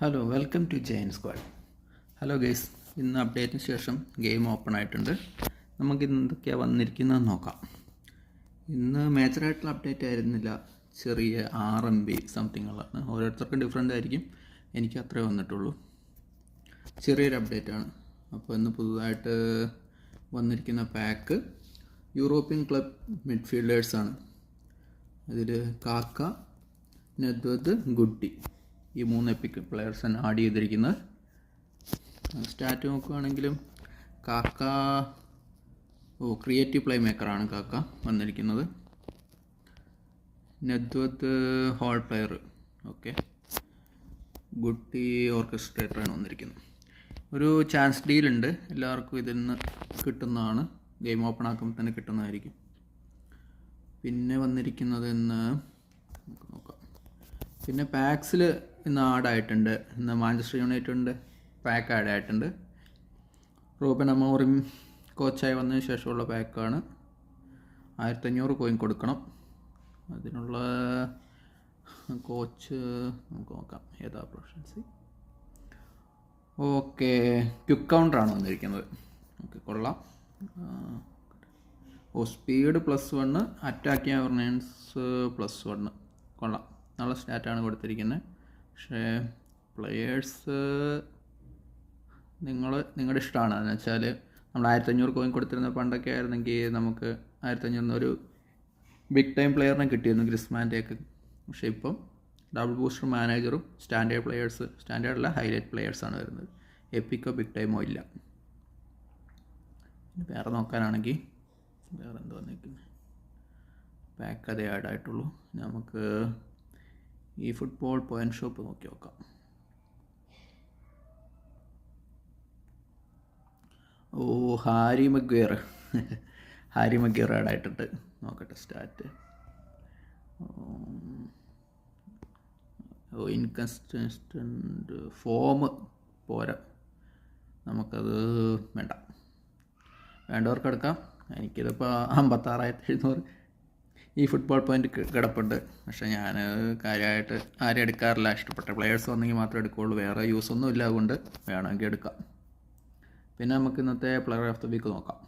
Hello welcome to Jain squad. Hello guys, ഇന്ന് അപ്ഡേറ്റിന് ശേഷം ഗെയിം ഓപ്പൺ ആയിട്ടുണ്ട്. നമുക്കിന്ന് എന്തൊക്കെയാണ് വന്നിരിക്കുന്നതെന്ന് നോക്കാം. ഇന്ന് മേജറായിട്ടുള്ള അപ്ഡേറ്റ് ആയിരുന്നില്ല, ചെറിയ RMB സംതിങ് ഉള്ളതാണ്. ഓരോരുത്തർക്കും ഡിഫറെൻ്റ് ആയിരിക്കും, എനിക്ക് അത്രേ വന്നിട്ടുള്ളൂ. ചെറിയൊരു അപ്ഡേറ്റാണ്. അപ്പോൾ ഇന്ന് പുതുതായിട്ട് വന്നിരിക്കുന്ന പാക്ക് യൂറോപ്യൻ ക്ലബ് മിഡ്ഫീൽഡേഴ്സാണ്. അതിൽ കാക്ക, നെദ്വദ്, ഗുഡ്ഡി ഈ 3 എപ്പിക് പ്ലെയേഴ്സാണ് ആഡ് ചെയ്തിരിക്കുന്നത്. സ്റ്റാറ്റ് നോക്കുകയാണെങ്കിലും കാക്ക ക്രിയേറ്റീവ് പ്ലേ മേക്കറാണ് കാക്ക വന്നിരിക്കുന്നത്. നെദ്വദ് ഹോൾ പ്ലെയർ, ഓക്കെ. ഗുഡ്ഡി ഓർക്കസ്ട്രേറ്ററാണ് വന്നിരിക്കുന്നത്. ഒരു ചാൻസ് ഡീലുണ്ട്, എല്ലാവർക്കും ഇതിൽ നിന്ന് കിട്ടുന്നതാണ്. ഗെയിം ഓപ്പൺ ആക്കുമ്പോൾ തന്നെ കിട്ടുന്നതായിരിക്കും. പിന്നെ വന്നിരിക്കുന്നത് ഇന്ന് നമുക്ക് നോക്കാം. പിന്നെ പാക്സിൽ ഇന്ന് ആഡായിട്ടുണ്ട്. ഇന്ന് മാഞ്ചസ്റ്റർ യുണൈറ്റഡിൻ്റെ പാക്ക് ആഡ് ആയിട്ടുണ്ട്. റൂബൻ അമോറിം കോച്ചായി വന്നതിന് ശേഷമുള്ള പാക്കാണ്. 1500 കോയിൻ കൊടുക്കണം. അതിനുള്ള കോച്ച് നമുക്ക് നോക്കാം ഏതാ പ്രൊഫഷൻസി. ഓക്കെ, ക്വിക്ക് കൗണ്ടറാണ് വന്നിരിക്കുന്നത്. ഓക്കെ, കൊള്ളാം. സ്പീഡ് +1, അറ്റാക്കിംഗ് അവർനൻസ് +1, കൊള്ളാം. നല്ല സ്റ്റാറ്റാണ് കൊടുത്തിരിക്കുന്നത്. പക്ഷേ പ്ലെയേഴ്സ് നിങ്ങളുടെ ഇഷ്ടമാണ്. എന്ന് വെച്ചാൽ നമ്മൾ 1500 കോയിൻ കൊടുത്തിരുന്ന പണ്ടൊക്കെ ആയിരുന്നെങ്കിൽ നമുക്ക് 1500 ഒരു ബിഗ് ടൈം പ്ലെയറിനെ കിട്ടിയിരുന്നു, ഗ്രിസ്മാൻ്റെയൊക്കെ. പക്ഷേ ഇപ്പം ഡബിൾ ബൂസ്റ്റർ മാനേജറും സ്റ്റാൻഡേർഡ് പ്ലെയേഴ്സ്, സ്റ്റാൻഡേർഡല്ല ഹൈലൈറ്റ് പ്ലെയേഴ്സാണ് വരുന്നത്. എപ്പിക്കോ ബിഗ് ടൈമോ ഇല്ല. വേറെ നോക്കാനാണെങ്കിൽ വേറെ എന്താ വന്നിരിക്കുന്നത്, പാക്ക് അതേ ആഡായിട്ടുള്ളൂ. നമുക്ക് ഈ ഫുട്ബോൾ പോയിന്റ് ഷോപ്പ് നോക്കി നോക്കാം. ഹാരി മഗ്വയർ ആഡായിട്ടുണ്ട്. നോക്കട്ടെ സ്റ്റാറ്റ്. ഇൻകൺസിസ്റ്റൻ്റ് ഫോം പോരാ, നമുക്കത് വേണ്ടവർക്ക് എടുക്കാം. എനിക്കിതിപ്പോൾ 56,700 ഈ ഫുട്ബോൾ പോയിൻ്റ് കിടപ്പുണ്ട്. പക്ഷേ ഞാൻ കാര്യമായിട്ട് ആരും എടുക്കാറില്ല. ഇഷ്ടപ്പെട്ട പ്ലെയേഴ്സ് വന്നെങ്കിൽ മാത്രമേ എടുക്കുകയുള്ളൂ. വേറെ യൂസൊന്നും ഇല്ല, അതുകൊണ്ട് വേണമെങ്കിൽ എടുക്കാം. പിന്നെ നമുക്ക് ഇന്നത്തെ പ്ലെയർ ഓഫ് ദ വീക്ക് നോക്കാം.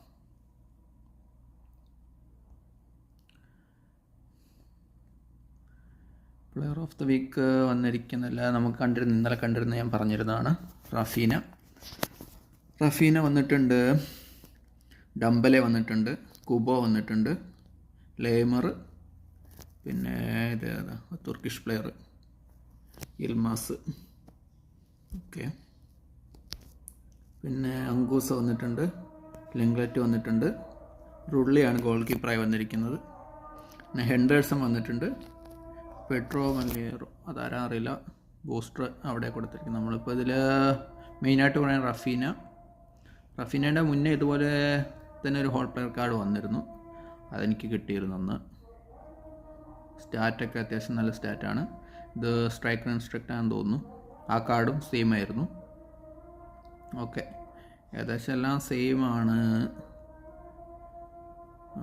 പ്ലെയർ ഓഫ് ദ വീക്ക് വന്നിരിക്കുന്നില്ല, നമുക്ക് ഇന്നലെ കണ്ടിരുന്ന ഞാൻ പറഞ്ഞിരുന്നതാണ്. റഫീന വന്നിട്ടുണ്ട്, ഡംബലെ വന്നിട്ടുണ്ട്, കുബോ വന്നിട്ടുണ്ട്, ലേമർ, പിന്നെ ഇതേതാ തുർക്കിഷ് പ്ലെയർ ഇൽമാസ്, ഓക്കെ. പിന്നെ അങ്കൂസ വന്നിട്ടുണ്ട്, ലിംഗ്ലറ്റ് വന്നിട്ടുണ്ട്, റുള്ളിയാണ് ഗോൾ കീപ്പറായി വന്നിരിക്കുന്നത്. പിന്നെ ഹെൻഡേഴ്സൺ വന്നിട്ടുണ്ട്, പെട്രോ മലിയറോ അതാരാ അറിയില്ല, ബൂസ്റ്റർ അവിടെ കൊടുത്തിരിക്കുന്നത്. നമ്മളിപ്പോൾ ഇതിൽ മെയിനായിട്ട് പറയാൻ റഫീനയുടെ മുന്നേ ഇതുപോലെ തന്നെ ഒരു ഹോൾ പ്ലെയർ കാർഡ് വന്നിരുന്നു, അതെനിക്ക് കിട്ടിയിരുന്നു അന്ന്. സ്റ്റാറ്റൊക്കെ അത്യാവശ്യം നല്ല സ്റ്റാറ്റാണ്. ഇത് സ്ട്രൈക്കർ ഇൻസ്ട്രക്റ്റാണെന്ന് തോന്നുന്നു. ആ കാർഡും സെയിം ആയിരുന്നു. ഓക്കെ, ഏകദേശം എല്ലാം സെയിം ആണ്.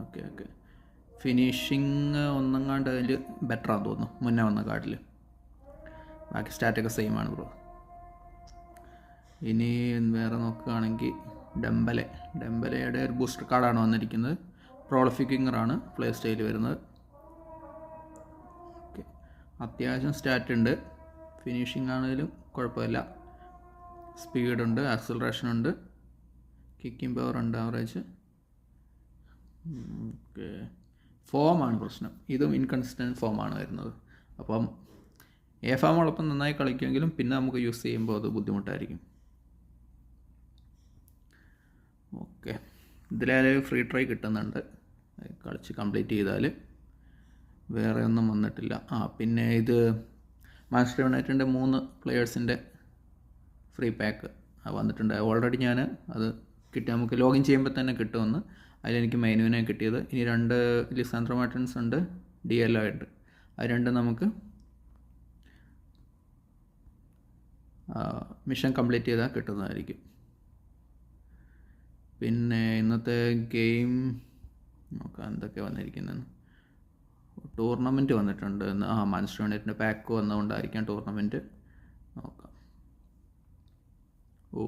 ഓക്കെ, ഫിനിഷിങ് ഒന്നെങ്ങാണ്ട് അതിൽ ബെറ്ററാന്ന് തോന്നുന്നു മുന്നേ വന്ന കാർഡിൽ. ബാക്കി സ്റ്റാറ്റൊക്കെ സെയിം ആണ് ബ്രോ. ഇനി വേറെ നോക്കുകയാണെങ്കിൽ ഡെമ്പലയുടെ ഒരു ബൂസ്റ്റർ കാർഡാണ് വന്നിരിക്കുന്നത്. പ്രോളിഫിക് വിങ്ങറാണ് പ്ലേ സ്റ്റൈൽ വരുന്നത്. ഓക്കെ, അത്യാവശ്യം സ്റ്റാറ്റ് ഉണ്ട്. ഫിനിഷിംഗ് ആണെങ്കിലും കുഴപ്പമില്ല. സ്പീഡുണ്ട്, ആക്സിലറേഷൻ ഉണ്ട്, കിക്കിംഗ് പവർ ഉണ്ട്, ആവറേജ്. ഓക്കെ, ഫോമാണ് പ്രശ്നം. ഇതും ഇൻകൺസിസ്റ്റൻറ്റ് ഫോമാണ് വരുന്നത്. അപ്പം ഫോമോടൊപ്പം നന്നായി കളിക്കുമെങ്കിലും പിന്നെ നമുക്ക് യൂസ് ചെയ്യുമ്പോൾ അത് ബുദ്ധിമുട്ടായിരിക്കും. ഓക്കെ, ഇതിലായാലും ഫ്രീ ട്രൈ കിട്ടുന്നുണ്ട്, കളിച്ച് കംപ്ലീറ്റ് ചെയ്താൽ. വേറെ ഒന്നും വന്നിട്ടില്ല. പിന്നെ ഇത് മാഞ്ചസ്റ്റർ യുണൈറ്റഡിൻ്റെ 3 പ്ലെയേഴ്സിൻ്റെ ഫ്രീ പാക്ക് വന്നിട്ടുണ്ട്. ഓൾറെഡി ഞാൻ അത് കിട്ടി, നമുക്ക് ലോഗിൻ ചെയ്യുമ്പോൾ തന്നെ കിട്ടുമെന്ന്. അതിലെനിക്ക് മെനുവിനെ കിട്ടിയത്. ഇനി 2 ലിസാൻഡ്രോ മാർട്ടിൻസ് ഉണ്ട്, DLO ഉണ്ട്. അത് 2 നമുക്ക് മിഷൻ കംപ്ലീറ്റ് ചെയ്താൽ കിട്ടുന്നതായിരിക്കും. പിന്നെ ഇന്നത്തെ ഗെയിം നോക്കാം എന്തൊക്കെ വന്നിരിക്കുന്നതെന്ന്. ടൂർണമെൻറ്റ് വന്നിട്ടുണ്ട്. മാഞ്ചസ്റ്റർ യുണൈറ്റഡിൻ്റെ പാക്ക് വന്നതുകൊണ്ടായിരിക്കാം ടൂർണമെൻറ്റ്. നോക്കാം. ഓ,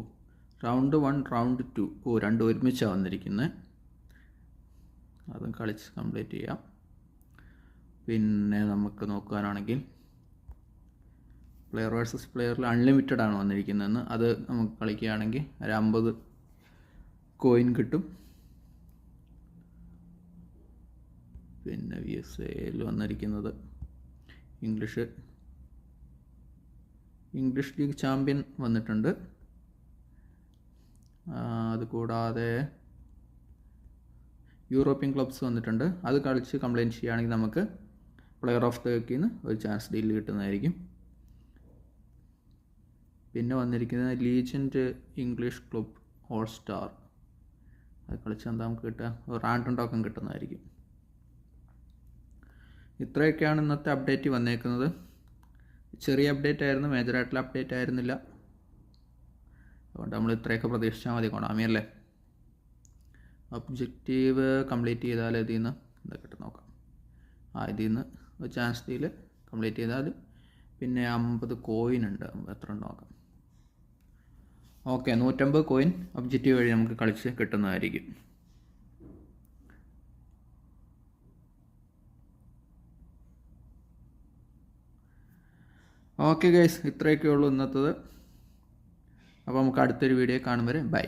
റൗണ്ട് 1 റൗണ്ട് 2 രണ്ടും ഒരുമിച്ചാണ് വന്നിരിക്കുന്നത്. അതും കളിച്ച് കംപ്ലീറ്റ് ചെയ്യാം. പിന്നെ നമുക്ക് നോക്കാനാണെങ്കിൽ പ്ലെയർ വേഴ്സസ് പ്ലെയറിൽ അൺലിമിറ്റഡ് ആണ് വന്നിരിക്കുന്നതെന്ന്. അത് നമുക്ക് കളിക്കുകയാണെങ്കിൽ ഒരു 50 കോയിൻ കിട്ടും. പിന്നെ VSAയിൽ വന്നിരിക്കുന്നത് ഇംഗ്ലീഷ് ലീഗ് ചാമ്പ്യൻ വന്നിട്ടുണ്ട്. അതുകൂടാതെ യൂറോപ്യൻ ക്ലബ്സ് വന്നിട്ടുണ്ട്. അത് കളിച്ച് കംപ്ലൈൻറ്റ് ചെയ്യുകയാണെങ്കിൽ നമുക്ക് പ്ലെയർ ഓഫ് ദ വീക്കിൽ നിന്ന് ഒരു ചാൻസ് ഡീൽ കിട്ടുന്നതായിരിക്കും. പിന്നെ വന്നിരിക്കുന്നത് ലീജൻഡ് ഇംഗ്ലീഷ് ക്ലബ് ഓൾ സ്റ്റാർ. അത് കളിച്ച് എന്താ നമുക്ക് കിട്ടുക, ഒരു റാൻഡം ടോക്കൺ കിട്ടുന്നതായിരിക്കും. ഇത്രയൊക്കെയാണ് ഇന്നത്തെ അപ്ഡേറ്റ് വന്നേക്കുന്നത്. ചെറിയ അപ്ഡേറ്റ് ആയിരുന്നു, മേജറായിട്ടുള്ള അപ്ഡേറ്റ് ആയിരുന്നില്ല. അതുകൊണ്ട് നമ്മൾ ഇത്രയൊക്കെ പ്രതീക്ഷിച്ചാൽ മതി. കൊണാമിയല്ലേ. ഒബ്ജക്റ്റീവ് കംപ്ലീറ്റ് ചെയ്താൽ ഇതിൽ നിന്ന് എന്താ കിട്ടും നോക്കാം. ഇതിൽ നിന്ന് ഒരു ചാൻസ് ഡീൽ കംപ്ലീറ്റ് ചെയ്താൽ പിന്നെ 50 കോയിൻ ഉണ്ട്. എത്ര ഉണ്ട് നോക്കാം. ഓക്കെ, 150 കോയിൻ ഒബ്ജക്റ്റീവ് വഴി നമുക്ക് കളിച്ച് കിട്ടുന്നതായിരിക്കും. ഓക്കെ ഗൈസ്, ഇത്രയൊക്കെ ഉള്ളൂ ഇന്നത്തത്. അപ്പോൾ നമുക്ക് അടുത്തൊരു വീഡിയോ കാണും വരെ ബൈ.